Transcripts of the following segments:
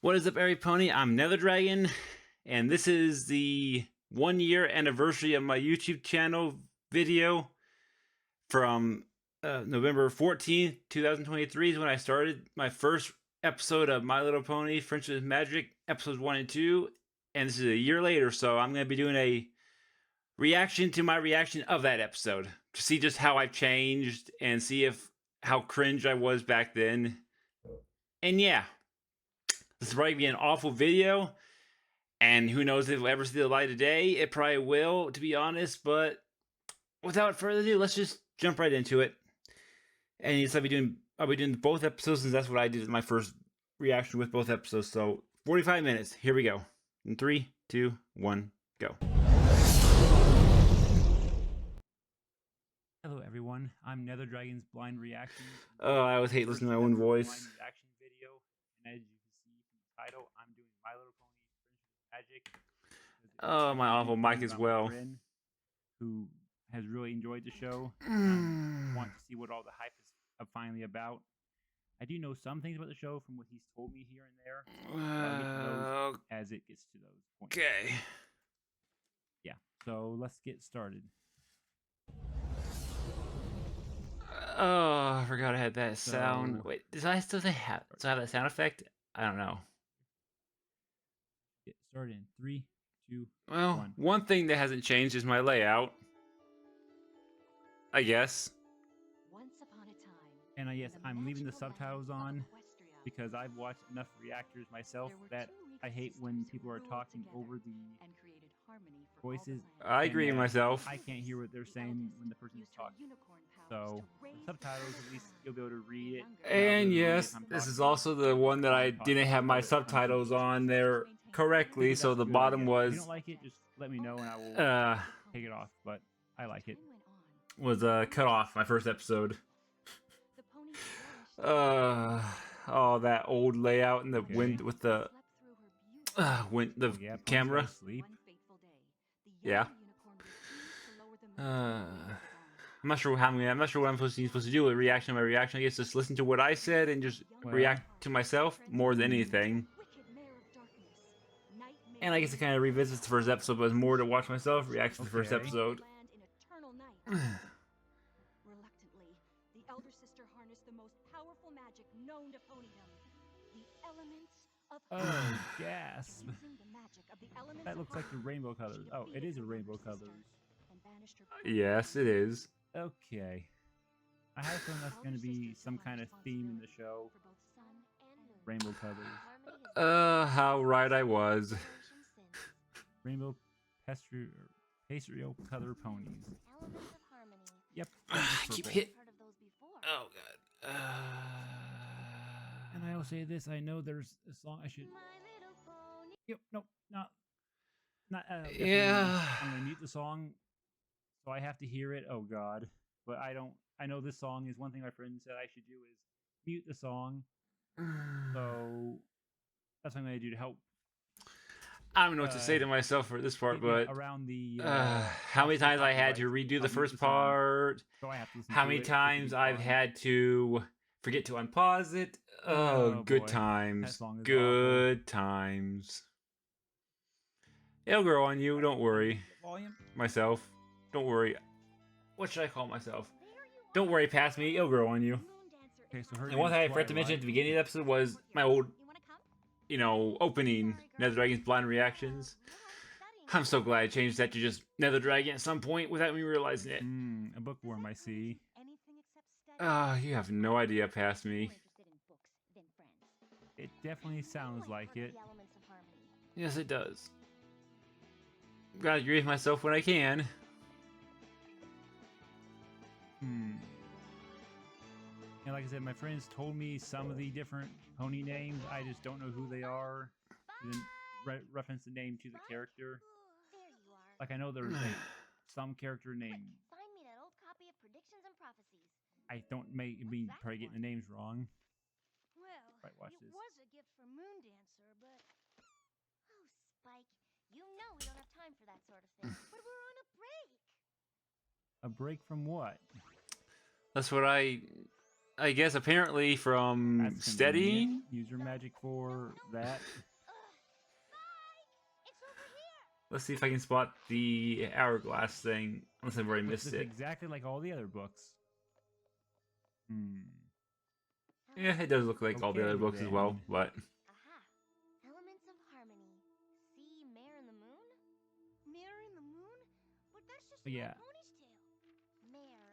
What is up, Airy Pony? I'm Nether Dragon, and this is the 1 year anniversary of my YouTube channel video from November 14th, 2023 is when I started my first episode of My Little Pony Friendship with Magic, episodes 1 and 2, and this is a year later, so I'm going to be doing a reaction to my reaction of that episode to see just how I've changed and see how cringe I was back then. And yeah, this is probably be an awful video, and who knows if it'll ever see the light of day. It probably will, to be honest, but without further ado, let's just jump right into it. And yes, I'll be doing both episodes, since that's what I did in my first reaction with both episodes. So 45 minutes. Here we go. In 3, 2, 1, go. Hello everyone, I'm Nether Dragon's Blind Reaction. Oh, I always hate listening to my own voice. Blind reaction video, and as you can see from the title, I'm doing My Little Pony Friendship with Magic. Oh, my awful mic as well. Who has really enjoyed the show. Want to see what all the hype is finally about. I do know some things about the show from what he's told me here and there. I'll get to those as it gets to those points. Okay. Yeah, so let's get started. Oh, I forgot I had that sound. Wait, does I still have that sound effect? I don't know. Get started in 3, 2, 1. One thing that hasn't changed is my layout, I guess. Once upon a time, and yes, I'm leaving the subtitles on because I've watched enough reactors myself that I hate when people are talking over the voices. I agree with myself. I can't hear what they're saying when the person is talking. So, subtitles, at least you'll be able to read it. And yes, this is also the one that I didn't have my subtitles on there correctly, so the bottom was... If you don't like it, just let me know and I will take it off, but I like it. Was cut off my first episode. Oh, that old layout and the wind with the camera. Yeah. I'm not sure what I'm supposed to do with reaction to my reaction. I guess just listen to what I said and just react to myself more than anything. And I guess it kind of revisits the first episode, but it's more to watch myself react to the first episode. Reluctantly, the elder sister harnessed the most powerful magic known to ponydom, the elements of Gasp. That looks like the rainbow colors. Oh, it is a rainbow colors. Yes, it is. Okay. I have a feeling that's going to be some kind of theme in the show. Rainbow colors. How right I was. Rainbow pastrio color ponies. Yep. I keep hitting. Oh god. And I will say this: I know there's a song I should. Yep. Nope. Not. Yeah. I'm gonna mute the song, so I have to hear it. Oh god. But I don't. I know this song is one thing my friend said I should do is mute the song. So that's what I'm gonna do to help. I don't know what to say to myself for this part, but around the how many times I had to redo the first part, how many times I've had to forget to unpause it. Oh, good times, good times. It'll grow on you, don't worry. Myself, don't worry. What should I call myself? Don't worry, past me, it'll grow on you. Okay, so and one thing I forgot to mention at the beginning of the episode was my old, opening Nether Dragon's Blind Reactions. I'm so glad I changed that to just Nether Dragon at some point without me realizing it. A bookworm, I see. You have no idea past me. It definitely sounds like it. Yes, it does. Gotta agree with myself when I can. And like I said, my friends told me some of the different pony names. I just don't know who they are. Didn't reference the name to the character. Like I know there's some character name. Find me that old copy of Predictions and Prophecies. I don't make me probably getting the names wrong. Well, right, watch this. It was a gift from Moondancer, but oh, Spike, you know we don't have time for that sort of thing. But we're on a break. A break from what? That's what I I guess apparently from That's steadying. convenient. Use your magic for that. Let's see if I can spot the hourglass thing. Unless I've already Looks missed it. exactly like all the other books. Yeah, it does look like all the other Okay, books as well, then. but Aha! Elements of harmony. See Mare in the Moon? Mare in the moon? But that's just Yeah. my pony's tail. Mare.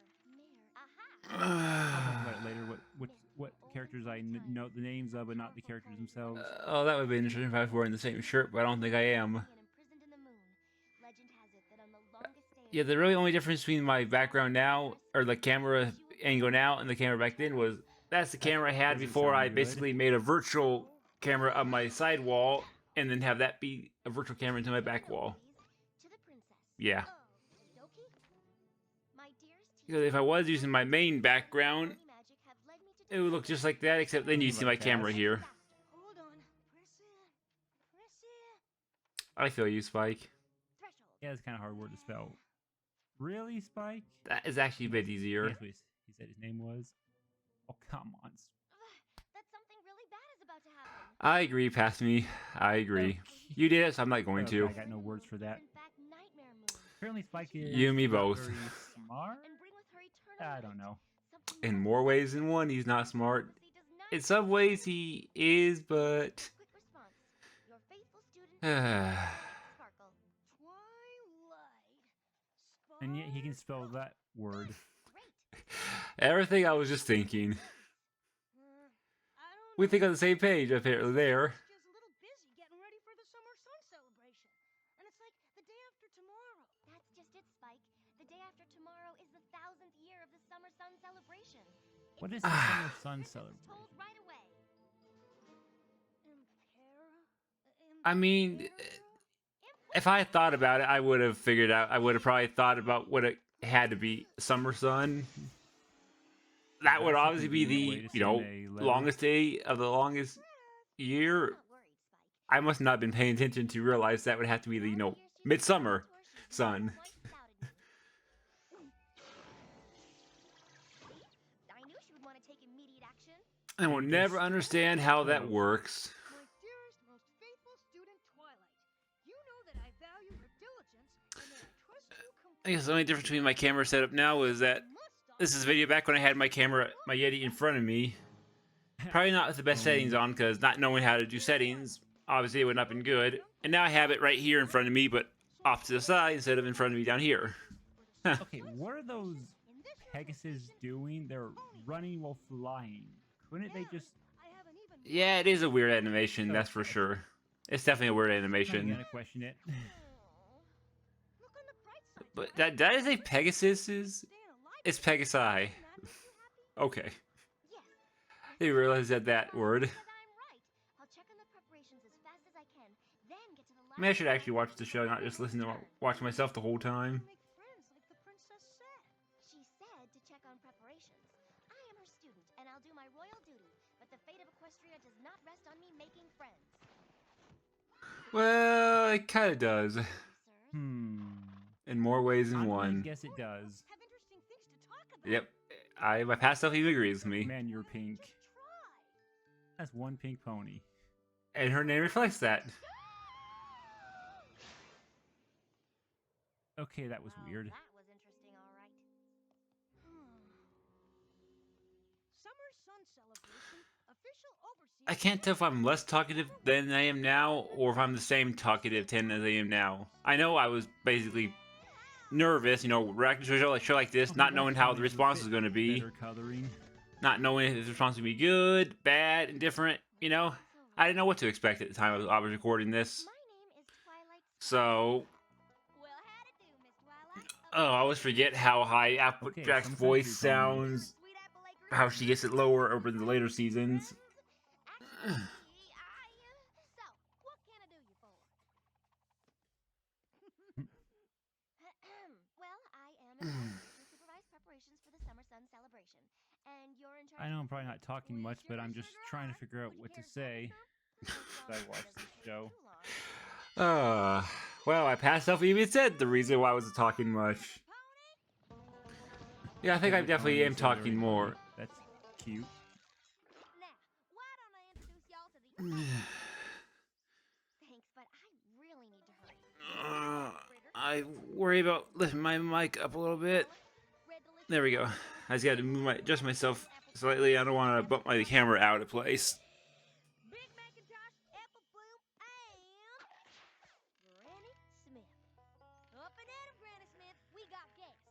Aha! I'll talk about it later. What characters I know the names of, but not the characters themselves. oh, that would be interesting if I was wearing the same shirt, but I don't think I am. And imprisoned in the moon. Legend has it that on the longest day of Yeah, the really only difference between my background now, or the camera angle now, and the camera back then was that's the camera I had Doesn't before sound I good. basically made a virtual camera of my side wall, and then have that be a virtual camera into my back wall. To the princess. Yeah. Oh, okey-dokey. My dearest Because if I was using my main background, holy magic have led me to it would look just like that, except then you'd see my camera here. Hold on. Press in. Press in. I feel you, Spike. threshold. Yeah, it's kind of hard word to spell. Really, Spike? That is actually a bit easier. Yes, he said his name was. Oh, come on. That something really bad is about to happen. I agree, pass me. I agree. You did it, so I'm not going Okay, to. I got no words for that. In fact, Nightmare Moon. Apparently, Spike is You and me not both. very smart. And bring with her eternal I don't light. know. Something In that more ways than one, he's not smart. prophecy does not In some ways, he is, but Quick response. Your faithful student, Sparkle. Twilight. And yet he can spell that word. Great. everything I was just thinking. I don't We know. think on the same page, apparently. There. Just a little busy getting ready for the summer sun celebration. And it's like the day after tomorrow. That's just it, Spike. The day after tomorrow is the 1000th year of the Summer Sun celebration. What is the Ah. Summer Sun Princess was celebration? told right away. Impera? I mean, if I had thought about it, I would have figured out. I would have probably thought about what it had to be. Summer sun. That would That's a obviously be convenient the, way to send a letter. longest day of the longest year. I'm not worried, Spike. I must not have been paying attention to realize that would have to be the, Now that your secret midsummer mentor, she's sun. never once doubted me. See? I knew she would want to take immediate action. I will never understand how that works. My dearest, most faithful student, Twilight. You know that I value your diligence and that I trust you I guess the only difference between my camera setup now is that this is video back when I had my camera, my Yeti in front of me. Probably not with the best settings on, because not knowing how to do settings, obviously it would not have been good. And now I have it right here in front of me, but off to the side instead of in front of me down here. Okay, what are those Pegasus doing? They're running while flying. Couldn't they just? I haven't even Yeah, it is a weird animation, that's for sure. It's definitely a weird I'm animation. gonna question it. Look on the bright side. But that is a Pegasus's. Staying alive It's is Pegasi. that makes you happy? Okay. Yes. They realized that word. Because I'm right. I'll check on the preparations as fast as I can, then get to the I mean, I should actually watch the show, not just listen to watch myself the whole time. Make friends like the princess said. She said to check on preparations. I am her student, and I'll do my royal duty, but the fate of Equestria does not rest on me making friends. Well, it kind of does. Sir, In more ways than I'm gonna one. guess it does. Have interesting things to talk about. Yep. My past self even agrees with me. Man, you're pink. Just try. That's one pink pony. And her name reflects that. Okay, that was Well, weird. That was interesting, all right. Summer sun celebration. Official overseer. I can't tell if I'm less talkative than I am now, or if I'm the same talkative 10 as I am now. I know I was basically nervous, reacting to a show like this, Okay, not that knowing how pony the is a response bit is going to be, Better coloring. not knowing if the response would be good, bad, indifferent, I didn't know what to expect at the time I was recording this. My name is Twilight. So, Well, how to do, Miss Twilight? I always forget how high Okay, Applejack's some voice country pony. sounds, how she gets it lower over the later seasons. Actually, so, what can I do you for? Well, I am employed to supervise preparations for the Summer Sun celebration, and you're in charge. I know of I'm probably not talking Well, much, sure but I'm is just sugar trying to high. figure out Would what to you care say. some? I watched this show. Well, my past self even said the reason why I wasn't talking much. Yeah, I think I Favorite definitely pony am is Celery talking Pony. more. That's cute. Now, why don't I introduce y'all to the... Thanks, but I really need to hurry. I worry about lifting my mic up a little bit. There we go. I just got to adjust myself slightly. I don't want to bump my camera out of place. Big Macintosh, Apple Bloom, and Granny Smith. Up and at 'em, Granny Smith. We got guests.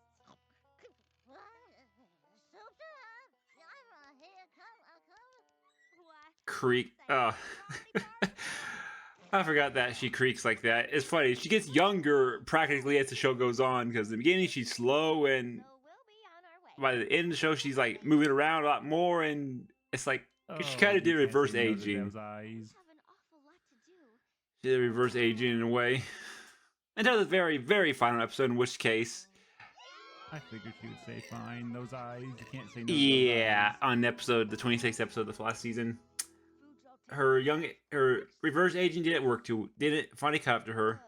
Creak. Oh. I forgot that she creaks like that. It's funny. She gets younger practically as the show goes on, because in the beginning she's slow, and by the end of the show she's like moving around a lot more, and it's like she kind of did reverse aging. Those eyes. She did reverse aging in a way. Until the very, very final episode, in which case... I figured she would say fine. Those eyes. You can't say no. Yeah, on the 26th episode of the last season. Her reverse aging didn't work too. Didn't finally caught up to her.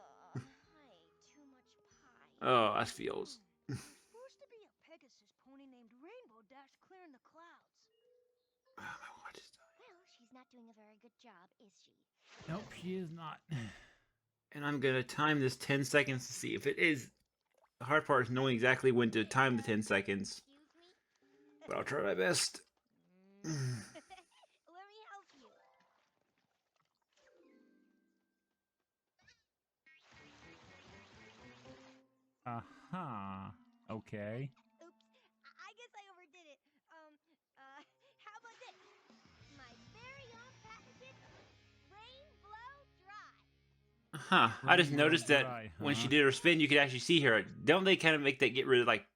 Oh, that feels. Supposed to be a Pegasus pony named Rainbow Dash clearing the clouds. Oh, my watch is dying. Well, she's not doing a very good job, is she? Nope, she is not. And I'm gonna time this 10 seconds to see if it is. The hard part is knowing exactly when to time the 10 seconds. Excuse me? But I'll try my best. Let me help you. Aha. Okay. Oops, I guess I overdid it. How about this? My very own patented Rain Blow Dry. Huh. I just Rainbow noticed that Dry, when she huh? did her spin, you could actually see her. Don't they kind of make that get rid of, like,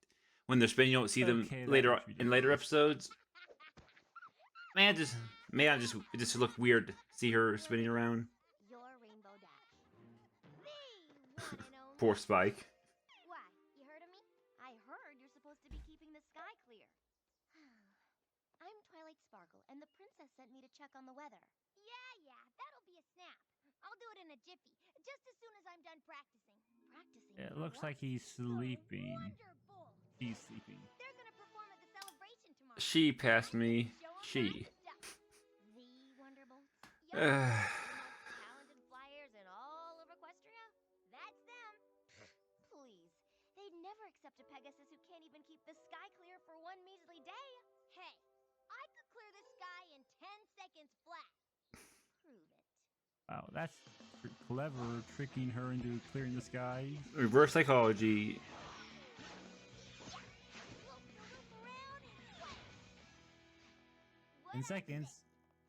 when they're spinning, you don't see them Okay, that later looks in later ridiculous. episodes? Man, it just look weird to see her spinning around. Your Rainbow Dash. The one and only. Poor Spike. Why? You heard of me? I heard you're supposed to be keeping the sky clear. I'm Twilight Sparkle, and the princess sent me to check on the weather. Yeah, that'll be a snap. I'll do it in a jiffy, just as soon as I'm done practicing. Practicing? It for looks what? like he's sleeping. Wonderful. He's sleeping. They're gonna perform at the celebration tomorrow. She passed me. Show 'em She. how it's done. The Wonderbolts. Yup. The most talented flyers in all of Equestria? That's them. Please. They'd never accept a Pegasus who can't even keep the sky clear for one measly day. Hey, I could clear the sky in 10 seconds flat. Prove it. Wow, that's clever, tricking her into clearing the sky. Reverse psychology. In seconds.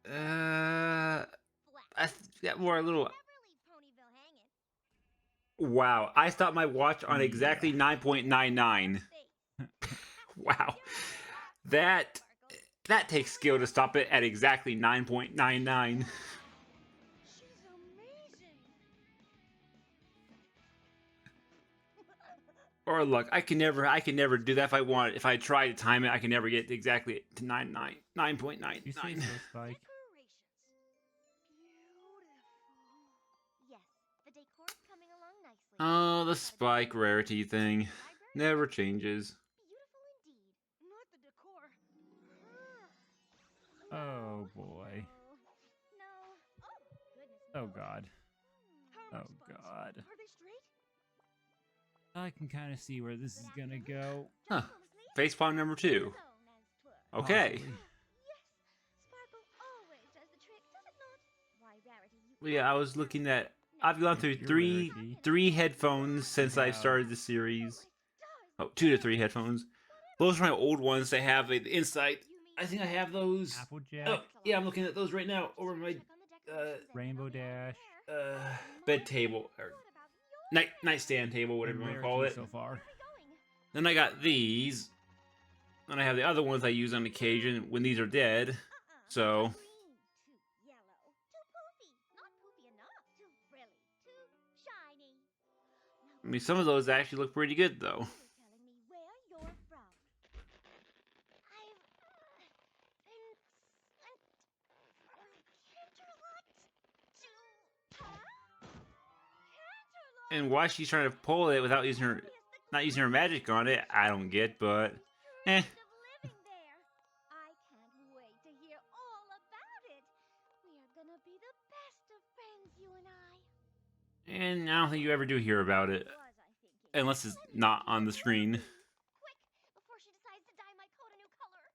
I got more a little. Never leave Ponyville hanging. Wow, I stopped my watch on exactly 9.99. Wow, that takes skill to stop it at exactly 9.99. She's amazing. Or look, I can never do that if I want. If I try to time it, I can never get exactly to 9.99. You say so, Spike. Decorations. Beautiful. Yes, the decor's coming along nicely. Oh, the Spike rarity thing Library never changes. beautiful indeed. Not the decor. Oh boy. No. Oh, goodness. Oh god. How are Oh my spikes? god. Are they straight? I can kind of see where this is gonna go. Huh. Facepalm number 2. Okay. Possibly. Yes, Sparkle always does the trick, does it not? Why, Rarity, you Yeah, I was looking at. I've gone through You're three headphones since I started the series. Oh, 2 to 3 headphones. Those are my old ones. They have the inside. I think I have those. Applejack, Oh, yeah, I'm looking at those right now over my Rainbow Dash, bed table or nightstand table, whatever you want to call Rarity it. so far. Then I got these. And I have the other ones I use on occasion when these are dead. So Too yellow, too poofy, not poofy enough, too frilly, too shiny. I mean, some of those actually look pretty good though. You're telling me where you're from. I've been sent Canterlot to And why she's trying to pull it without using her, not using her magic on it, I don't get. But of living there. I can't gonna be the best of friends, you and I. And I don't think you ever do hear about it. Was I thinking? Unless it's Let me not see on it the screen. quick, before she decides to dye my coat a new color.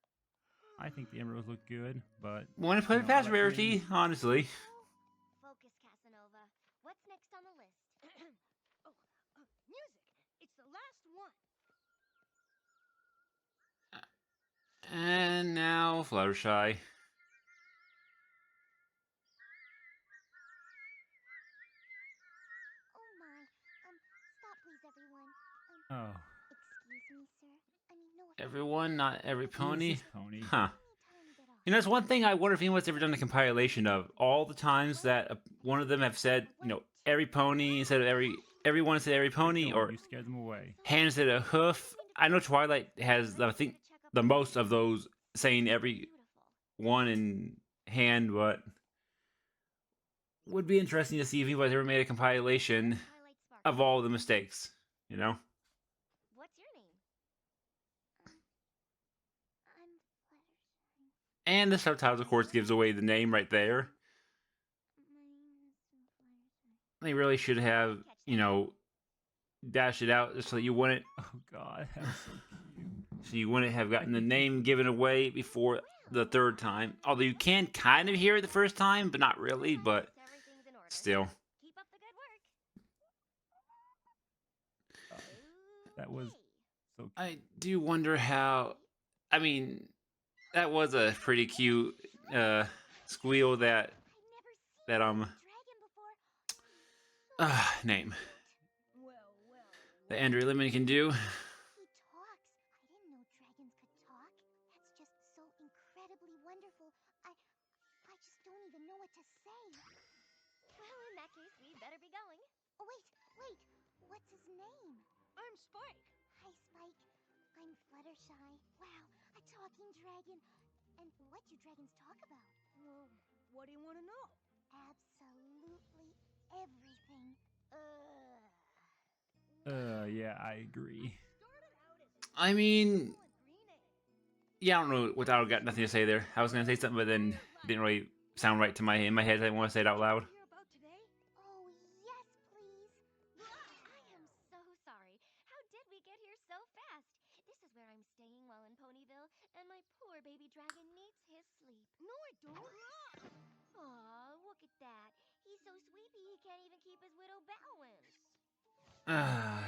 I think the emeralds look good, but Want to play you know, I past like rarity, maybe- honestly. Focus, Casanova. What's next on the list? Music. It's the last one. And now Fluttershy. Oh my. Stop please, everyone. Oh, Excuse me, sir. I mean, no offense. Everyone, not every who's pony. this pony? Huh. Tiny bit off. You know, it's one thing I wonder if anyone's ever done a compilation of all the times that one of them have said, you know, every pony instead of everyone instead of every pony, Don't, or you scared them away. hand instead of hoof. I know Twilight has, I think, the most of those saying every one in hand, but would be interesting to see if anybody's ever made a compilation Twilight Sparkle. of all the mistakes, you know? What's your name? I'm Fluttershy. And the subtitles, of course, gives away the name right there. My name is Fluttershy. They really should have, you know, dashed it out just so that you wouldn't, Oh God, that was so cute. so you wouldn't have gotten the name given away before the third time. Although you can kind of hear it the first time, but not really. But Everything's in order. still, Keep up the good work. That was Okay. so cute. I do wonder how. I mean, that was a pretty cute squeal that I've never seen that a dragon before. name Well. that Andrew Lemon can do. He talks. I didn't know dragons could talk. That's just so incredibly wonderful. I just don't even know what to say. Well, in that case, we better be going. Oh, wait. What's his name? I'm Spike. Hi, Spike. I'm Fluttershy. Wow, a talking dragon. And what do dragons talk about? Well, what do you want to know? Absolutely everything. Yeah, I agree. I mean, yeah, I don't know. Without got nothing to say there. I was gonna say something, but then it didn't really sound right to in my head. I didn't want to say it out loud. Hear about today? Oh, yes, please. I am so sorry. How did we get here so fast? This is where I'm staying while in Ponyville, and my poor baby dragon needs his sleep. No, I don't. Aw, look at that. He's so sleepy he can't even keep his widow balance.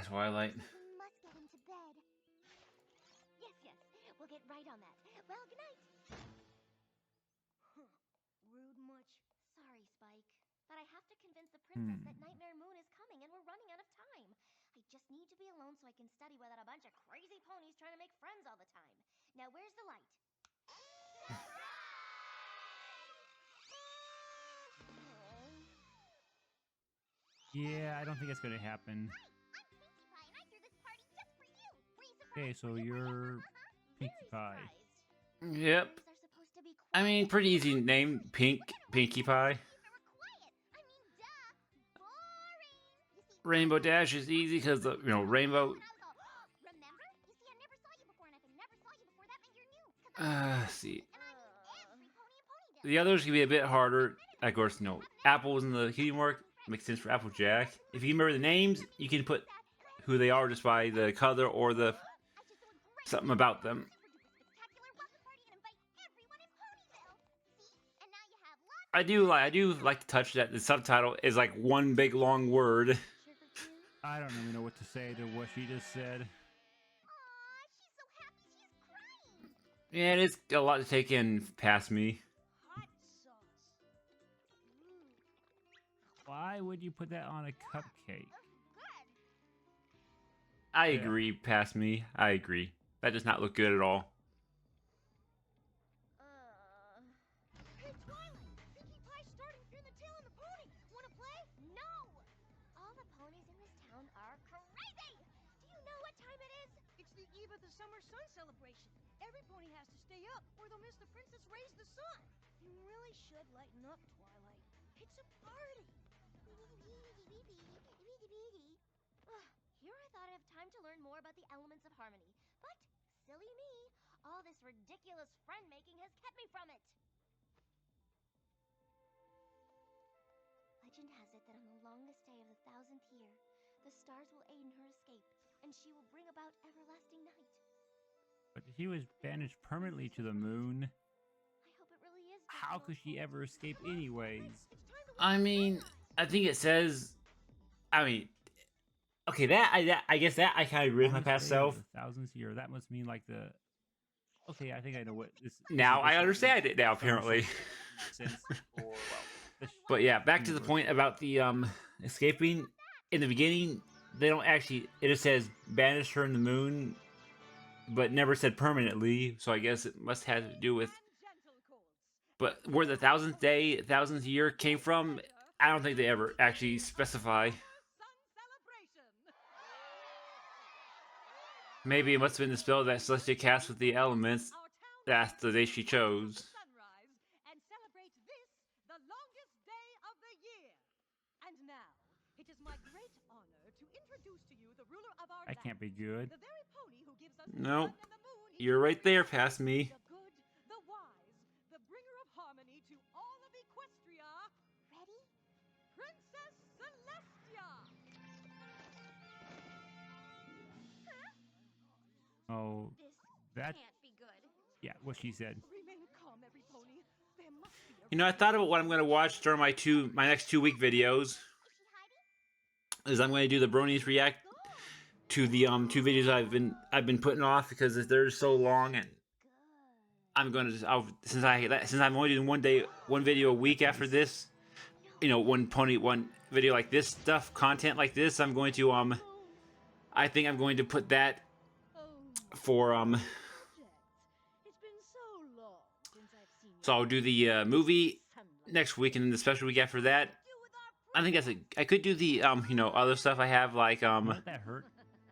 Twilight. We must get him to bed. Yes. We'll get right on that. Well, good night. Rude much? Sorry, Spike. But I have to convince the princess that Nightmare Moon is coming and we're running out of time. I just need to be alone so I can study without a bunch of crazy ponies trying to make friends all the time. Now, where's the light? Yeah, I don't think it's gonna happen. Hi, I'm Pinkie Pie and I threw this party just for you. Were you surprised? Okay, so you're Pinkie Very Pie. surprised. Yep. Ponies are supposed to be I mean, quiet. pretty easy name. Pinkie Pie. If they were quiet. I mean, duh. Boring. You see, Rainbow Dash is easy because the rainbow. and I would go, remember? You see, I never saw you before, and if I never saw you before, that meant you're new. 'Cause See, and I'm every pony in Ponyville. the others can be a bit harder. Of course, Apple's in the cutie mark makes sense for Applejack. If you remember the names, you can put who they are just by the color or the something about them. I do like to touch that the subtitle is like one big long word. I don't even know what to say to what she just said. Yeah, it is a lot to take in past me. Hot sauce. Why would you put that on a cupcake? I Yeah. agree, past me. I agree. That does not look good at all. Hey, Twilight! Pinkie Pie's starting Fear the Tail and the Pony. Wanna play? No! All the ponies in this town are crazy! Do you know what time it is? It's the eve of the summer sun celebration. Every pony has to stay up, or they'll miss the princess raise the sun. You really should lighten up, Twilight. It's a party. Ugh, here I thought I'd have time to learn more about the elements of harmony. But, silly me, all this ridiculous friend-making has kept me from it. that on the longest day of the 1000th year, the stars will aid in her escape, and she will bring about everlasting night. But she was banished permanently to the moon. I hope it really is. just How an could old she poem. ever escape anyways? I mean, I think it says. I mean, okay, I guess that I kind of agree with my past Longest day of self. the 1000th year. That must mean like the. Okay, I think I know what this. Now I this understand is it now, some apparently. sort of sense or well. The But yeah, back to the universe. point about the escaping. In the beginning, they don't actually. It just says banish her in the moon, but never said permanently. So I guess it must have to do with. But where the 1000th day, 1000th year came from, I don't think they ever actually specify. Maybe it must have been the spell that Celestia cast with the elements. That's the day she chose. And celebrate this, the longest day of the year. And now, it is my great honor to introduce to you the ruler of our That can't be land, good. the very pony who gives us the Nope. sun and the moon each You're right there, year. past me. The good, the wise, the bringer of harmony to all of Equestria, Ready? Princess Celestia. Oh, This that. can't be good. Yeah, what she said. Remain calm, every pony. There must be a You know, I thought about what I'm going to watch during my next 2-week videos. Is she hiding? Is I'm going to do the Bronies react to the 2 videos I've been putting off because they're so long, and Good. I'm going to since I'm only doing one video a week after this, you know, one video like this stuff, content like this, I'm going to I think I'm going to put that for It's been so long since I've seen so I'll do the movie next week, and then the special week after that. I think I could do the you know, other stuff I have like Won't that hurt?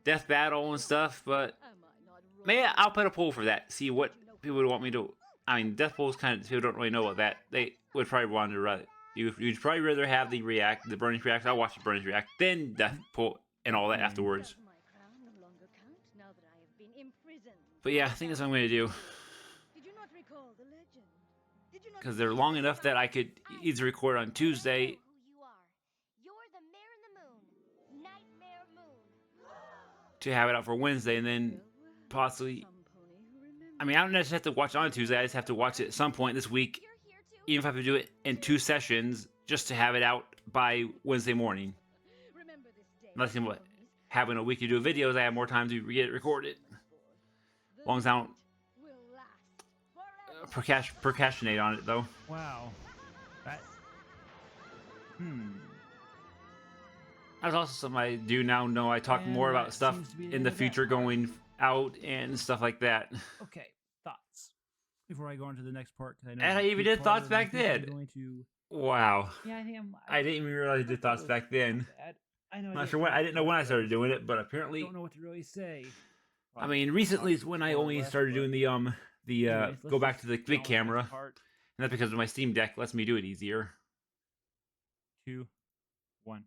Death Battle and stuff, but maybe I'll put a poll for that. See what people would want me to. I mean, Death Poll is kind of, people don't really know what that. They would probably want to rather. You'd probably rather have the Bronies react. I'll watch the Bronies react, then Death Poll and all that afterwards. My crown no longer count now that I have been imprisoned. But yeah, I think that's what I'm going to do Did you not recall the legend? Did you not because they're long enough that I could either record on Tuesday. I know who you are. You're the Mare in the Moon. Nightmare Moon. To have it out for Wednesday, and then possibly. some pony who remembers? I mean, I don't necessarily have to watch it on Tuesday. I just have to watch it at some point this week, You're here too? even if I have to do it in 2 sessions, just to have it out by Wednesday morning. Remember this day. Unless you what, ponies. having a week to do videos, I have more time to get it recorded. The As long as I don't night will last forever. procrastinate on it, though. Wow. That. That's also something I do now know. I talk And more about that stuff seems to be the in end the of that future part. going out and stuff like that. Okay, thoughts before I go on to the next part, because I know. And I the even big did part thoughts of it, I back think I'm then. Going to. Wow. Yeah, I think I'm. I didn't even realize I did thoughts back then. I know. I'm not sure when. I didn't know when I started doing it, but I apparently, don't know what to really say. I mean, recently is when I only started doing the Anyways, let's go back just to the get big on with the next camera, part. and that's because my Steam Deck lets me do it easier. 2, 1.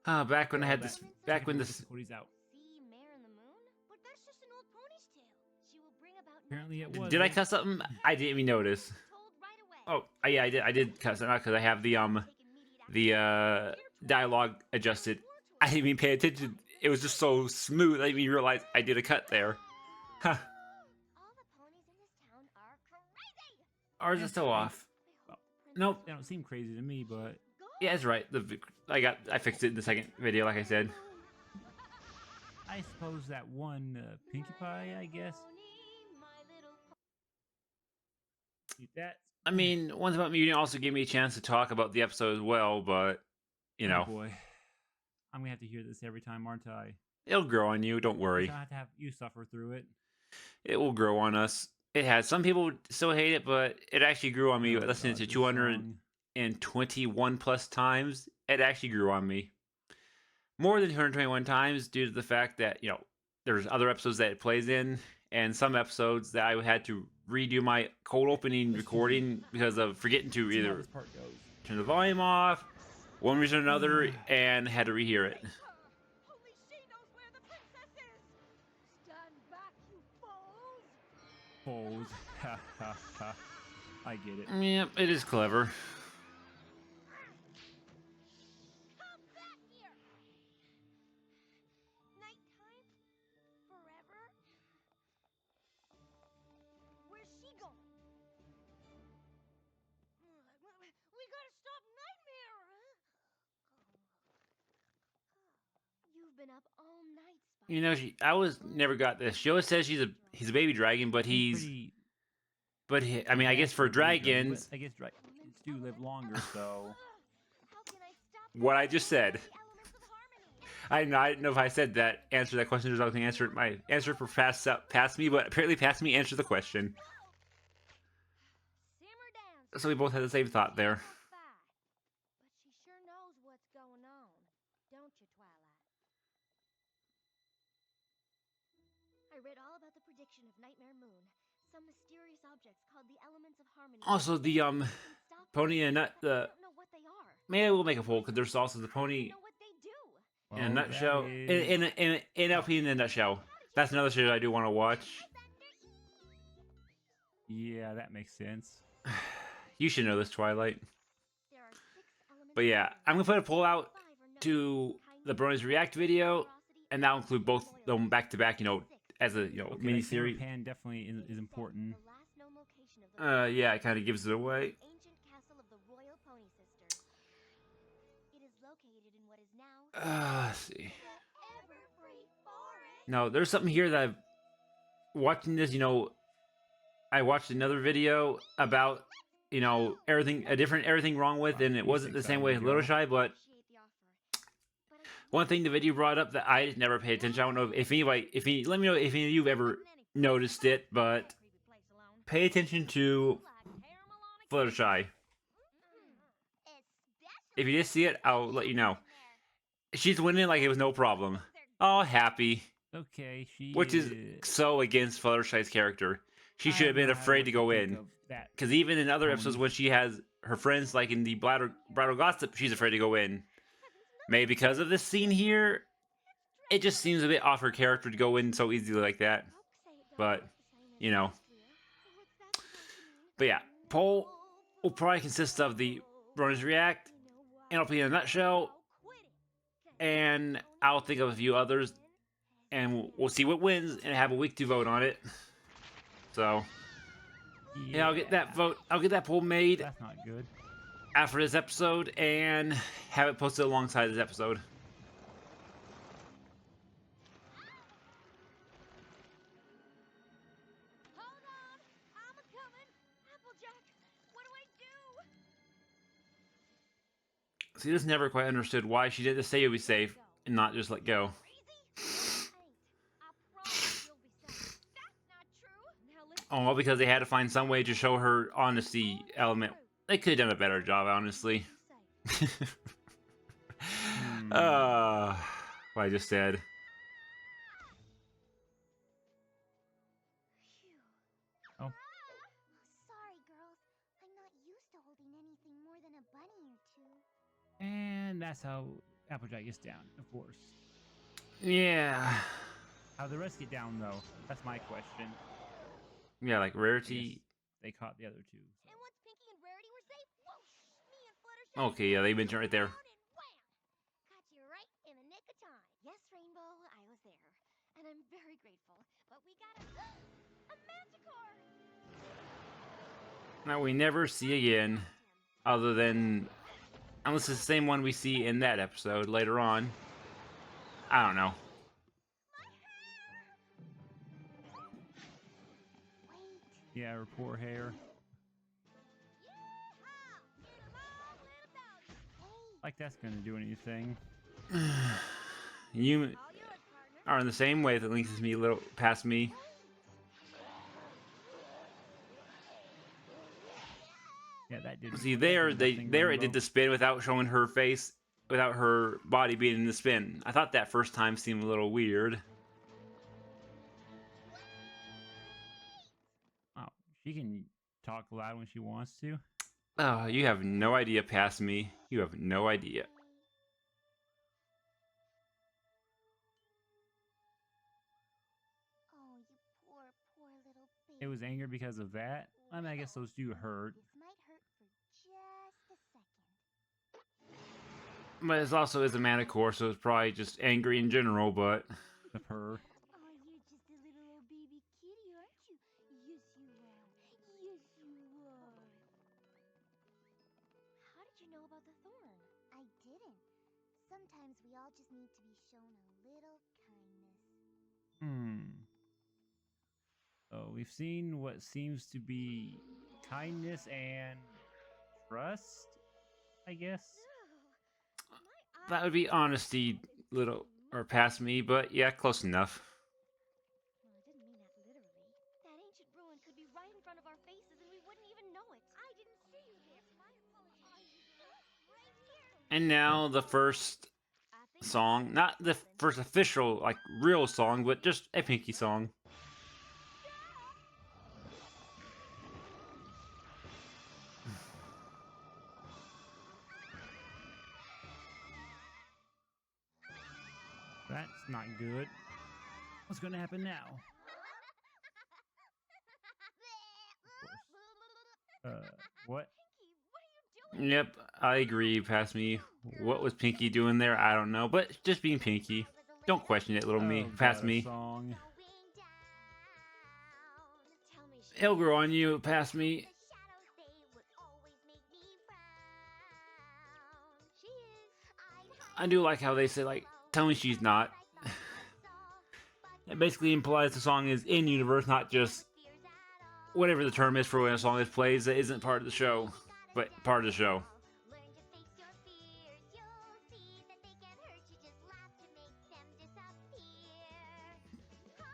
Back when I had All this, that back when technical this, difficulties out. See Mare in the Moon? But that's just an old pony's tale. She will bring about Apparently, it night. was. did I cut something? I didn't even notice. Told right away. Oh, yeah, I did cut something out because I have the Taking immediate action. dialogue adjusted. I didn't even pay attention. It was just so smooth. I didn't even realize I did a cut there. Huh. All the ponies in this town are crazy. Ours is still off. I hope Princess Nope. They don't seem crazy to me, but Yeah, that's right. I fixed it in the second video, like I said. I suppose that one Pinkie Pie, I guess. Pony, my little That. I mean, Ones About Muting also gave me a chance to talk about the episode as well, but you Oh know, boy, I'm gonna have to hear this every time, aren't I? it'll grow on you. Don't worry. I have to have you suffer through it. It will grow on us. It has. Some people still hate it, but it actually grew on me. Oh, Listening God, to this 221 plus times, it actually grew on me. More than 221 times due to the fact that, you know, there's other episodes that it plays in, and some episodes that I had to redo my cold opening recording because of forgetting to song. See how either this part goes. turn the volume off, one reason or another, and had to rehear it. Only she knows where the princess is. Stand back, you fools. Foes. Ha ha ha. I get it. Yeah, it is clever. Come back here! Nighttime? Forever? Where's she going? We gotta stop Nightmare! You've been up all night, Spike. You know, I was never got this. She always says he's a baby dragon, but I mean, I guess for dragons, I guess dragons do live longer, so How can I stop what I just said. the elements of harmony? I didn't know if I said that, answer that question, there's nothing to answer. My answer for past me, but apparently past me answered the question. Simmer down. So we both had the same thought there. But she sure knows what's going on, don't you, Twilight? I read all about the prediction of Nightmare Moon. Some mysterious objects called the elements of harmony. Also, the Stop pony them. and nut, I the don't know what they are. maybe we'll make a poll because there's also the I pony don't know what they do. in a well, nutshell. that is- In LP in a nutshell. That's another show I do want to watch. yeah, that makes sense. You should know this, Twilight. There are 6 elements But of yeah, harmony. I'm gonna put a poll out 5 are known. to the Kindness, Bronies React video, generosity, and that'll include both of them back to back, you know, 6. as a Okay, mini that camera series. pan definitely It is said important. the last known location of the Yeah, it kind of gives it away. ancient castle of the royal pony sisters. It is located in what is now Let's see. the Everfree Forest. No, there's something here that I've watching this, you know, I watched another video about, you know, everything wrong with, and it You wasn't the think same so, way with Little Joe? Shy, but Appreciate the offer. But I one thing the video brought up that I never paid attention. I don't know if anybody, let me know if any of you've ever noticed it, but pay attention to Fluttershy. If you just see it, I'll let you know. She's winning like it was no problem. Oh, happy. Okay, she Which is so against Fluttershy's character. She should have been afraid to go in. Because even in other episodes when she has her friends, like in the Bridal Gossip, she's afraid to go in. Maybe because of this scene here, it just seems a bit off her character to go in so easily like that. But, you know. But yeah, poll will probably consist of the Bronies React, NLP in a nutshell, and I'll think of a few others, and we'll see what wins, and have a week to vote on it. So, yeah, I'll get that vote. I'll get that poll made That's not good. after this episode, and have it posted alongside this episode. Hold on! I'm a-coming! Applejack, what do I do? See, this never quite understood why she did to say you'll be safe and not just let go. I promise you'll be safe. That's not true! Now listen. Oh, well, because they had to find some way to show her honesty element. They could have done a better job, honestly. What I just said. Oh. Sorry, girls. I'm not used to holding anything more than a bunny or two. And that's how Applejack gets down, of course. Yeah. How the rest get down, though? That's my question. Yeah, like Rarity. They caught the other two. So. And once Pinky and Rarity were safe, whoosh, me and Fluttershy Okay, yeah, they mentioned right there. down and wham! Caught you right in the nick of time. Yes, Rainbow, I was there. And I'm very grateful. But we got a Manticore! Now we never see again, other than unless it's the same one we see in that episode later on. I don't know. Wait. Yeah, her poor hair. Like that's gonna do anything. You All yours, partner. are in the same way that links me a little past me. Yeah, that did. See that there, did it nothing, did Rainbow. the spin without showing her face, without her body being in the spin. I thought that first time seemed a little weird. Oh, she can talk loud when she wants to. Oh, you have no idea past me. You have no idea. Oh, you poor, poor little baby. It was anger because of that. I mean, I guess those do hurt. This might hurt for just a second. But it also is a Manticore, so it's probably just angry in general, but... The purr. Oh, you're just a little old baby kitty, aren't you? Yes, you are. Yes, you are. How did you know about the thorn? I didn't. Sometimes we all just need to be shown a little kindness. So we've seen what seems to be kindness and trust, I guess. That would be honesty, little, or past me, but yeah, close enough. Well, I didn't mean that literally. That ancient ruin could be right in front of our faces and we wouldn't even know it. I didn't see you there. My apologies. Right here. And now the first song, not the first official, like, real song, but just a Pinky song. That's not good. What's going to happen now? What? Yep, I agree, past me. What was Pinky doing there? I don't know, but just being Pinky. Don't question it, little me. Oh, Past God, a me. song. He'll grow on you, past me. I do like how they say, like, tell me she's not. It basically implies the song is in-universe, not just whatever the term is for when a song is played that isn't part of the show, but part of the show.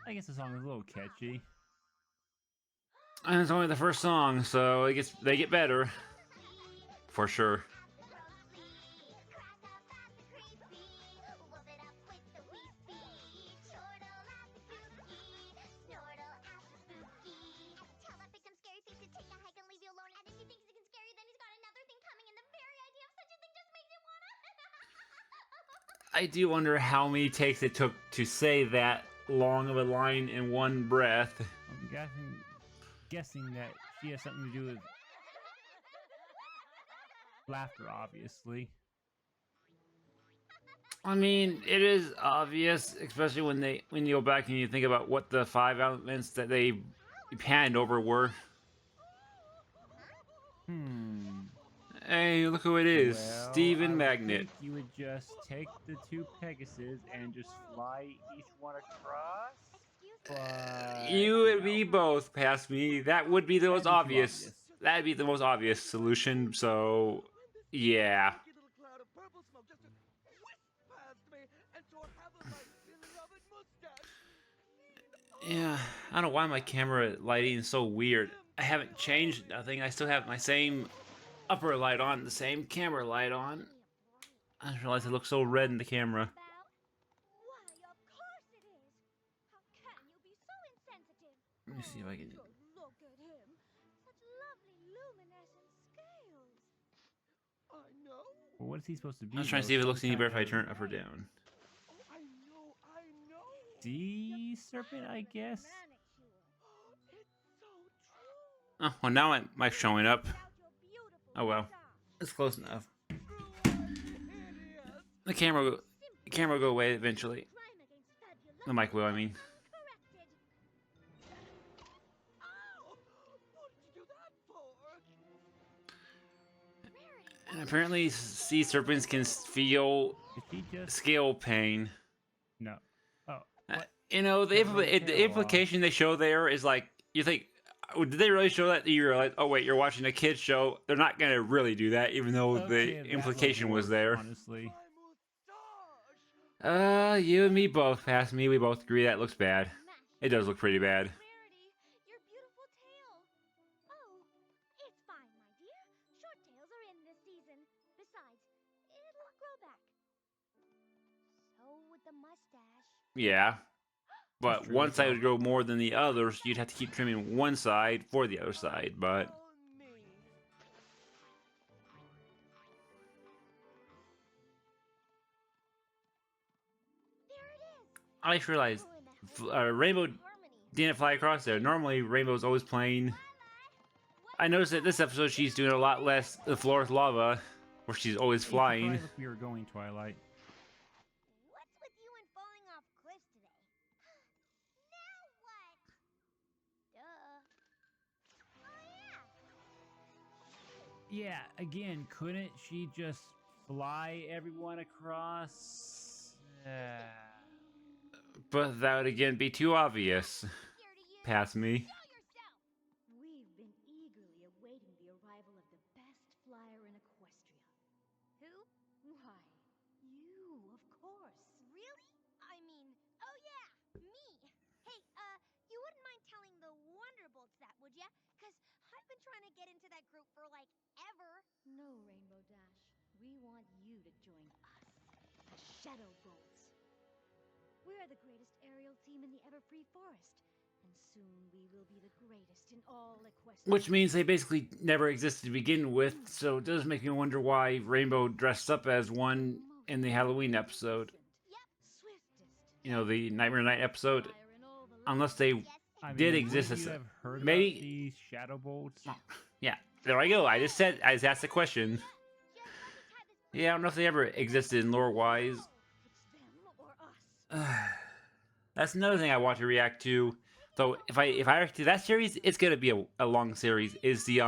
I guess the song is a little catchy. And it's only the first song, so they get better. For sure. I do wonder how many takes it took to say that long of a line in one breath. I'm guessing that she has something to do with laughter, obviously. I mean, it is obvious, especially when you go back and you think about what the 5 elements that they panned over were. Hey, look who it is, Well, Steven I would Magnet. think you would just take the 2 Pegasus and just fly each one across. But You would be both, past me. That would be the most That'd be too obvious. obvious. That'd be the most obvious solution. So, yeah. Yeah, I don't know why my camera lighting is so weird. I haven't changed nothing. I still have my same upper light on, the same camera light on. I just realized it looks so red in the camera. Why, of course it is. How can you be so insensitive? Let me see if I can... Look at him. Such lovely luminescent scales. I know. Well, what is he supposed to be? I was trying to though? see if it looks Some any better if I kind turn it up or down. Oh, I know. sea serpent, I guess. It's so true. Oh, well, now my showing up. Oh well, it's close enough. The camera will go away eventually. The mic will, I mean. And apparently, sea serpents can feel Did he just scale pain. no? Oh, what? You know, the implication they show there is like, you think, oh, did they really show that? You're like, oh wait, you're watching a kid's show. They're not gonna really do that, even though Okay, the that implication might was work, there. Honestly, You and me both. Past me, we both agree that looks bad. It does look pretty bad. Rarity, your beautiful tail. Oh, it's fine, my dear. Short tails are in this season. Besides, it'll grow back. So would the mustache. Yeah. But true, one that's side all. would grow more than the other, so you'd have to keep trimming one side for the other side, but... There it is. I just realized, Oh, and the Rainbow harmony. didn't fly across there. Normally, Rainbow's always playing I noticed that this episode she's doing a lot less the floor with lava, where she's always Hey, flying. surprised we were going Twilight. What's with you and falling off cliffs today? Now what? Duh. Oh yeah. Yeah, again, couldn't she just fly everyone across? But that would again be too obvious. Here to you. Past me. Show yourself. We've been eagerly awaiting the arrival of the best flyer in Equestria. Who? Why, you, of course. Really? I mean, oh yeah, me. Hey, you wouldn't mind telling the Wonderbolts that, would ya? 'Cause I've been trying to get into that group for like ever. No, Rainbow Dash. We want you to join us, the Shadow Bolts. We're the greatest aerial team in the Everfree Forest, and soon we will be the greatest in all Equestria. Which means they basically never existed to begin with, so it does make me wonder why Rainbow dressed up as one in the Halloween episode. Swiftest You know, the Nightmare Night episode. flyer in all the land. Unless they... Yes. I Did mean, exist wouldn't as you a- have heard maybe- about these shadow bolts? Yeah, there I go. I just asked the question. Just let me try this. Yeah, I don't know if they ever existed in lore-wise. It's them or us. That's another thing I want to react to. Though if I react to that series, it's gonna be a long series. Is the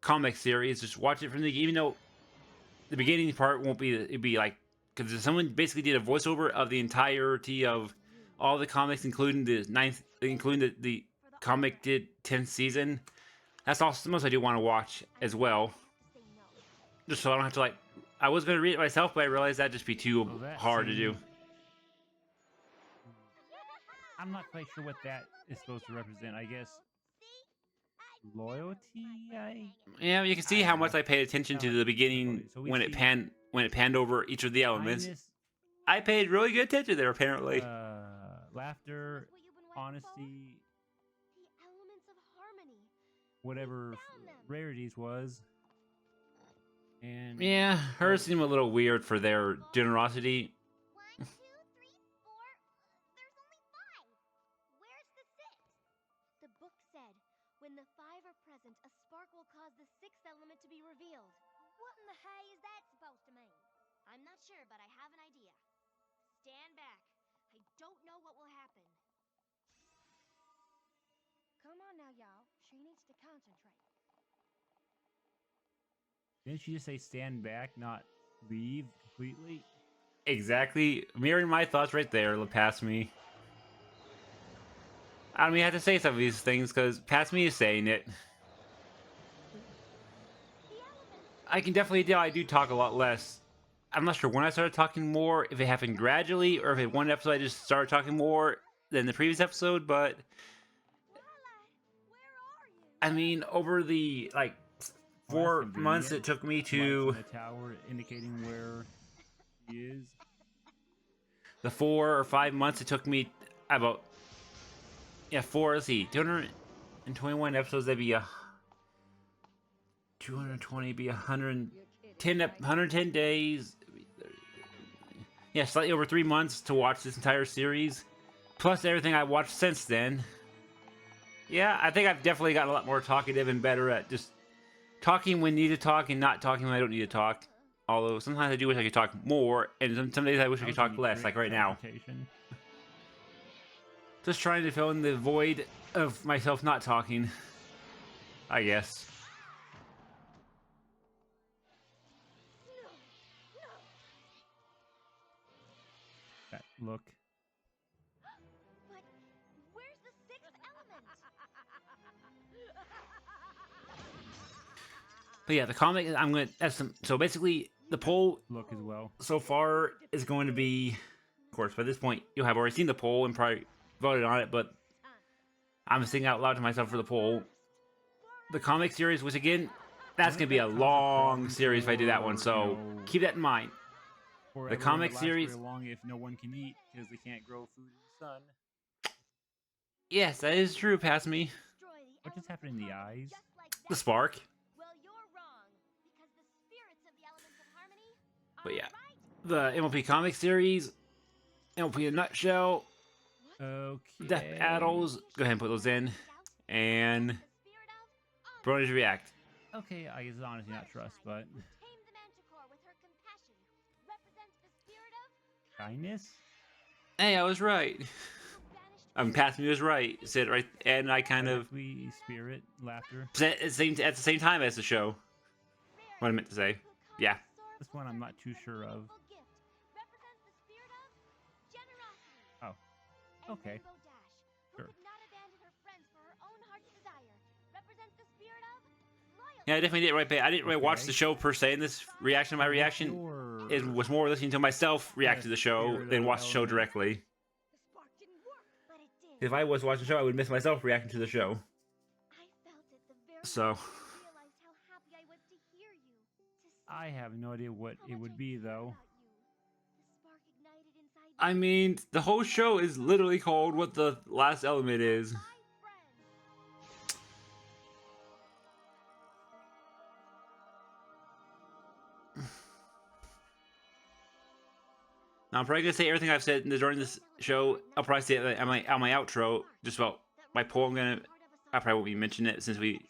comic series? Just watch it from the even though the beginning part won't be. It'd be like because someone basically did a voiceover of the entirety of all the comics, including the comic did 10th season. That's all most I do want to watch as well. Say no. Just so I don't have to like. I was gonna read it myself, but I realized that'd just be too Well, that hard to do. seems- I'm not quite sure what that is supposed to represent. I guess See? loyalty. Yeah, you can see how much I paid attention to the beginning So we when it see panned over each of the elements. Kindness, I paid really good attention there, apparently. laughter, That's what you've been waiting for? honesty, The elements of harmony. whatever found them. rarities was. And Yeah, hers seem a little weird for their generosity. 1, 2, 3, 4. There's only 5. Where's the 6th? The book said, when the 5 are present, a spark will cause the 6th element to be revealed. What in the hay is that supposed to mean? I'm not sure, but I have an idea. Stand back. I don't know what will happen. Come on now, y'all. She needs to concentrate. didn't she just say stand back, not leave completely? Exactly, mirroring my thoughts right there, past me. I don't even have to say some of these things because past me is saying it. The elements. I can definitely tell I do talk a lot less. I'm not sure when I started talking more, if it happened gradually, or if in one episode I just started talking more than the previous episode, but Twilight, where are you? I mean, over the, like, Well, 4 that's months convenient. it took me Lights to... in the tower indicating where he is. The 4 or 5 months it took me about... Yeah, 4, let's see, 221 episodes, that'd be 220, be 110 days. Yeah, slightly over 3 months to watch this entire series. Plus everything I watched since then. Yeah, I think I've definitely gotten a lot more talkative and better at just talking when need to talk and not talking when I don't need to talk. Although sometimes I do wish I could talk more, and some days I wish I could talk less, like right now. Just trying to fill in the void of myself not talking, I guess. That look. But where's the 6th element? But yeah, the comic, I'm going to, that's some, so basically the poll Look as well. so far is going to be, of course, by this point, you'll have already seen the poll and probably voted on it, but I'm singing out loud to myself for the poll. The comic series, which again, that's going to be a long series if I do that one, so keep that in mind. Forever comic won't last series- very long if no one can eat because they can't grow food in the sun. Yes, that is true, past me. Destroy the What just elements happened in of the harmony eyes? just like The that. spark. Well, you're wrong. Because the spirits of the elements of harmony are But yeah. right. The MLP comic series, MLP in a nutshell, Okay. Death Battles, go ahead and put those in. And The spirit of Brony's react. Okay, I guess it's honestly not trust, but Who tamed the Manticore with her compassion represents the spirit of kindness. Hey, I was right. who banished Passenger was right. Said right, and I kind I of guess we spirit laughter. said at the same time as the show. What I meant to say. Yeah. This one I'm not too sure of. Represents the spirit of generosity. Oh, And okay. Rainbow Dash, who Sure. could not abandon her friends for her own heart's desire, represents the spirit of loyalty. Yeah, I definitely did it right. But I didn't really watch Okay. the show per se in this reaction. My reaction it was more listening to myself react to the show spirit than of watch the show element. directly. The spark didn't work, but it did. If I was watching the show, I would miss myself reacting to the show. I felt it the very So- moment I realized how happy I was to hear you. To see I have no idea what how it much would I be cared though. about you. The spark ignited inside I me. mean, the whole show is literally called "What the Last Element Is." My friend. Now I'm probably gonna say everything I've said during this show. I'll probably say it on my outro. Just about my poem. I probably won't be mentioning it since we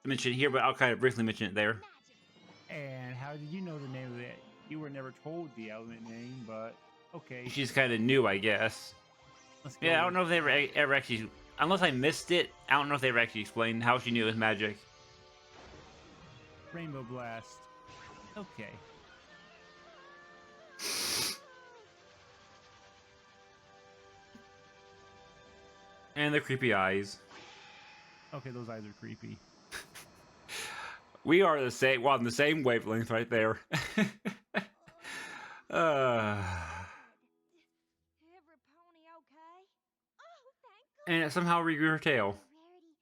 mentioned it here, but I'll kind of briefly mention it there. And how did you know the name of it? You were never told the element name, but okay. She's kind of new, I guess. Let's go. Yeah, I don't know if they ever actually, unless I missed it. I don't know if they ever actually explained how she knew it was magic. Rainbow Blast. Okay. And the creepy eyes. Okay, those eyes are creepy. We are the same. Well, on the same wavelength right there. Every pony okay? Oh, thank And it somehow regrew her tail. Rarity.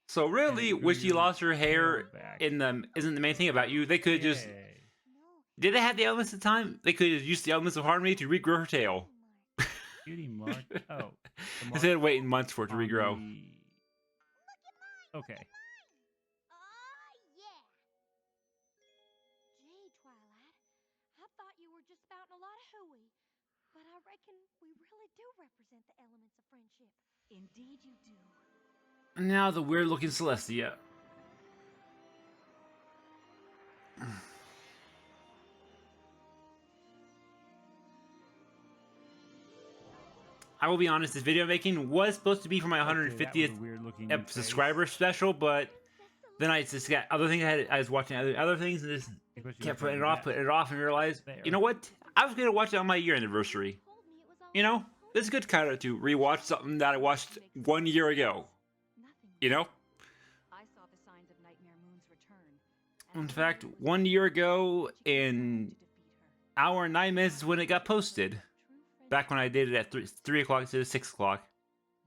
So really, when she lost her hair Back. in the isn't the main thing about you. They could just Yay. No. did they have the elements at the time? They could have used the elements of harmony to regrow her tail Mark. Cutie mark. Oh. the mark instead of waiting months for it to on regrow. the- Okay. Oh, yeah. Gee, Twilight, I thought you were just spouting a lot of hooey, but I reckon we really do represent the elements of friendship. Indeed you do. And now the weird looking Celestia. I will be honest, this video I'm making was supposed to be for my 150th weird looking subscriber special, but then I just got other things. I was watching other things and just kept putting it off, and realized, you know what? I was gonna watch it on my year anniversary. Told me it was all You know, about this is good kind of to rewatch something that I watched 1 year ago. Nothing. You know, I saw the signs of Nightmare Moon's return. in fact, 1 year ago in hour and 9 minutes is when it got posted. Back when I did it at 3 o'clock to 6 o'clock.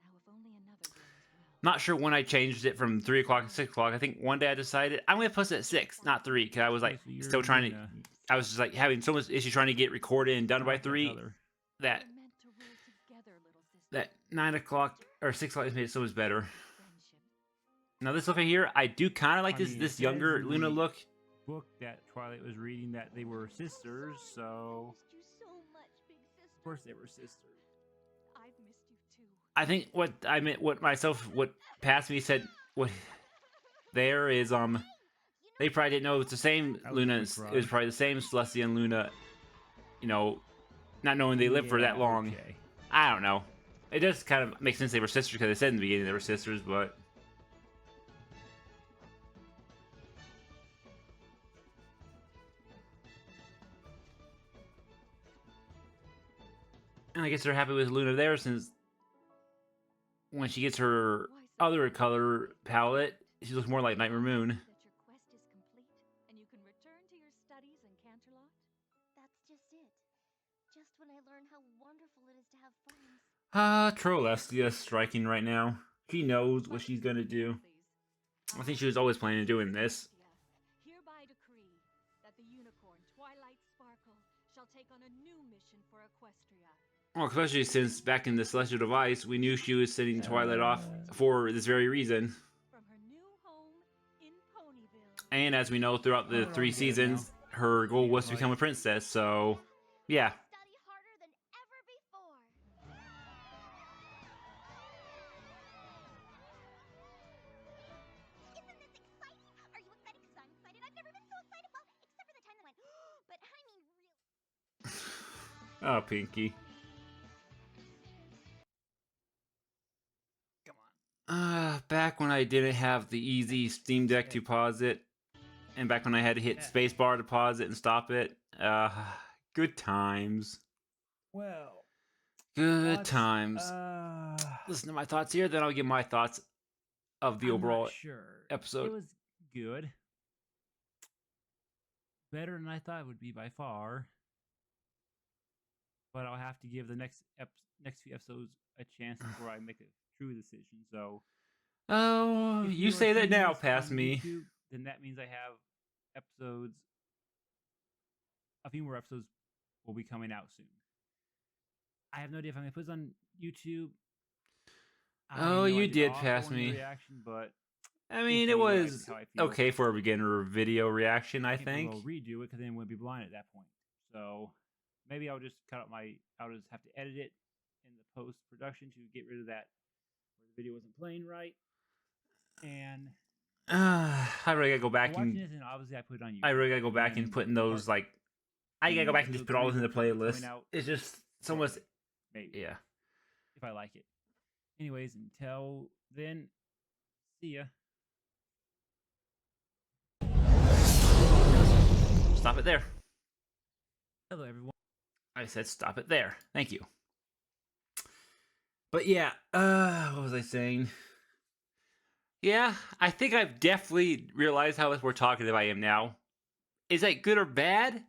Now, if only another girl as well. Not sure when I changed it from 3 o'clock to 6 o'clock. I think one day I decided I'm gonna post it at 6, not 3, because I was like still trying to. I was just like having so much issue trying to get recorded and done by 3 that We're meant to rule together, little sister. that 9 o'clock or 6 o'clock made it so much better. Friendship. Now this look right here, I do kind of like I this mean, this it younger says in Luna the- look. Book that Twilight was reading that they were sisters, so missed you so much, big sister. of course they were sisters. I've missed you too. I think what I meant, what past me said, what there is they probably didn't know it's the same That was Luna. my It pride. was probably the same Celestia and Luna. You know, not knowing they lived for that Yeah, long. okay. I don't know. It does kind of make sense they were sisters because they said in the beginning they were sisters, but. And I guess they're happy with Luna there since when she gets her Why so other color palette, she looks more like Nightmare Moon. that your quest is complete and you can return to your studies in Canterlot? That's just it. Just when I learn how wonderful it is to have friends. Trolestia striking right now. She knows what she's gonna do. I think she was always planning on doing this. Hereby decree that the unicorn Twilight Sparkle shall take on a new mission for Equestria. Well, especially since back in the Celestial Device, we knew she was sending Twilight off for this very reason. From her new home in Ponyville. And as we know throughout the 3 seasons, her goal was to become a princess, so yeah. Study harder than ever before. Isn't this exciting? Are you Oh, Pinky. Come on. Back when I didn't have the easy Steam Deck to pause it, and back when I had to hit spacebar to pause it and stop it. Good times. Well, Good thoughts? times. Listen to my thoughts here, then I'll give my thoughts of the I'm overall not sure. episode. It was good. Better than I thought it would be by far. But I'll have to give the next few episodes a chance before I make a true decision. So, Oh, if you are say that seeing now, this past on me. YouTube, then that means I have episodes. A few more episodes will be coming out soon. I have no idea if I'm gonna put this on YouTube. I Oh, know I you did awful pass in the me. Reaction, but I mean, it see what was how I feel. okay for a beginner video reaction, I can't think. go redo it because then it would be blind at that point. So maybe I'll just cut out I'll just have to edit it in the post production to get rid of that where the video wasn't playing right. And I really gotta go back watching and this, and obviously I put it on YouTube. I really gotta go back and then put in those part- I gotta go back and just episode put all 3 this in the will be playlist. coming out It's just so much. maybe Yeah. if I like it. Anyways, until then, see ya. Stop it there. Hello, everyone. I said stop it there. Thank you. But yeah, what was I saying? Yeah, I think I've definitely realized how much more talkative I am now. Is that good or bad?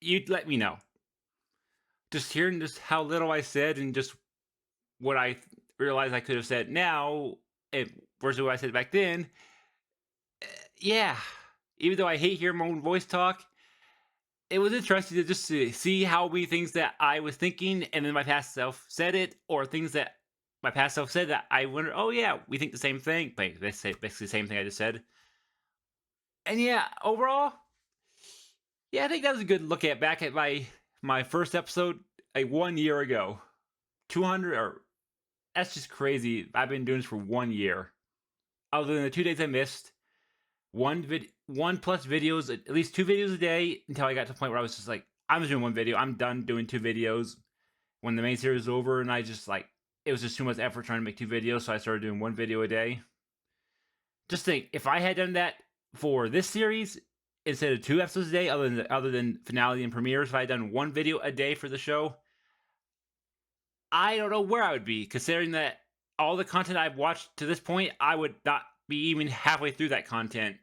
You'd let me know. Just hearing just how little I said and just what I realized I could have said now versus what I said back then. Yeah, even though I hate hearing my own voice talk, it was interesting to just see how many things that I was thinking and then my past self said it, or things that my past self said that I wonder, oh yeah, we think the same thing. Basically the same thing I just said. And yeah, overall, yeah, I think that was a good look at back at my first episode 1 year ago. 200 or that's just crazy. I've been doing this for 1 year. Other than the 2 days I missed, one plus videos, at least 2 videos a day, until I got to the point where I was just like, I'm just doing 1 video. I'm done doing 2 videos. When the main series was over, and I just it was just too much effort trying to make 2 videos, so I started doing 1 video a day. Just think, if I had done that for this series instead of 2 episodes a day, other than finale and premieres, if I had done 1 video a day for the show, I don't know where I would be, considering that all the content I've watched to this point, I would not be even halfway through that content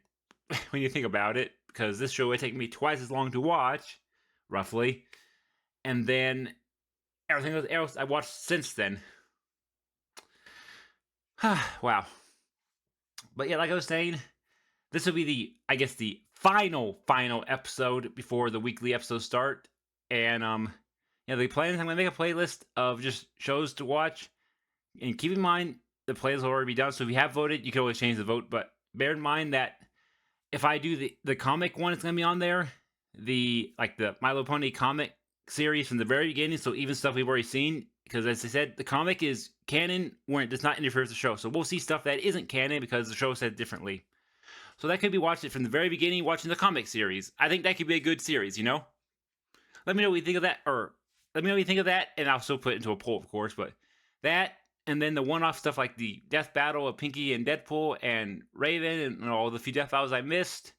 when you think about it, because this show would take me twice as long to watch, roughly, and then everything else I watched since then. Wow. But yeah, like I was saying, this will be the final episode before the weekly episodes start, and the plan is I'm gonna make a playlist of just shows to watch. And keep in mind, the playlist will already be done, so if you have voted, you can always change the vote. But bear in mind that if I do the comic one, it's going to be on there. The My Little Pony comic series from the very beginning, so even stuff we've already seen. Because as I said, the comic is canon when it does not interfere with the show. So we'll see stuff that isn't canon because the show said differently. So that could be watching it from the very beginning, watching the comic series. I think that could be a good series, you know? Let me know what you think of that, and I'll still put it into a poll, of course, but that... And then the one-off stuff like the death battle of Pinky and Deadpool and Raven and all the few death battles I missed.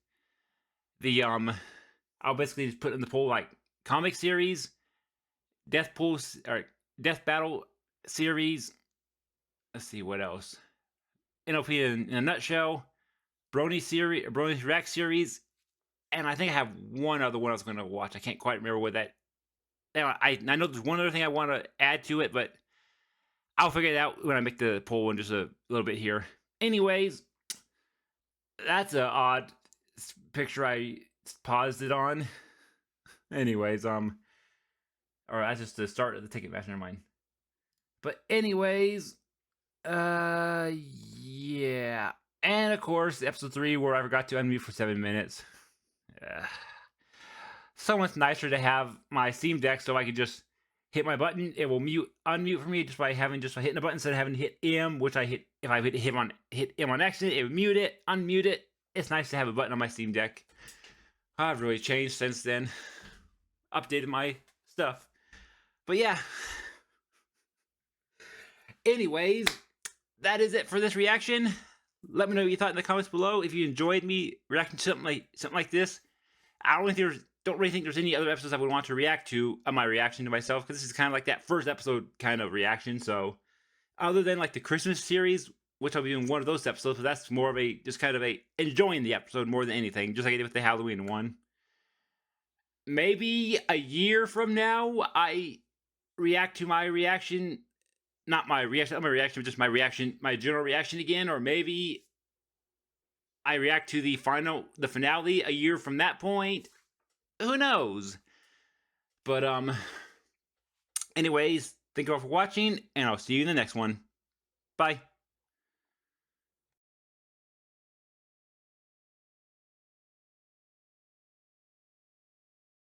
I'll basically just put in the poll comic series, death battle series. Let's see what else. NLP in a nutshell, Brony React series, and I think I have one other one I was going to watch. I can't quite remember what that. I know there's one other thing I want to add to it, but I'll figure it out when I make the poll in just a little bit here. Anyways, that's an odd picture I paused it on. Anyways, or that's just the start of the Ticketmaster, never mind. But anyways, yeah. And of course, episode 3 where I forgot to unmute for 7 minutes. So much nicer to have my Steam Deck so I could just hit my button, it will unmute for me just by hitting the button instead of having to hit M, which if I hit M on accident, it would mute it, unmute it. It's nice to have a button on my Steam Deck. I've really changed since then. Updated my stuff. But yeah. Anyways, that is it for this reaction. Let me know what you thought in the comments below. If you enjoyed me reacting to something like this, I don't really think there's any other episodes I would want to react to on my reaction to myself, because this is kind of like that first episode kind of reaction. So other than like the Christmas series, which I'll be doing one of those episodes, but that's more of a just kind of a enjoying the episode more than anything, just like I did with the Halloween one. Maybe a year from now, I react to my reaction. Not my reaction, but just my reaction, my general reaction again, or maybe I react to the finale a year from that point. Who knows? But anyways, thank you all for watching, and I'll see you in the next one. Bye.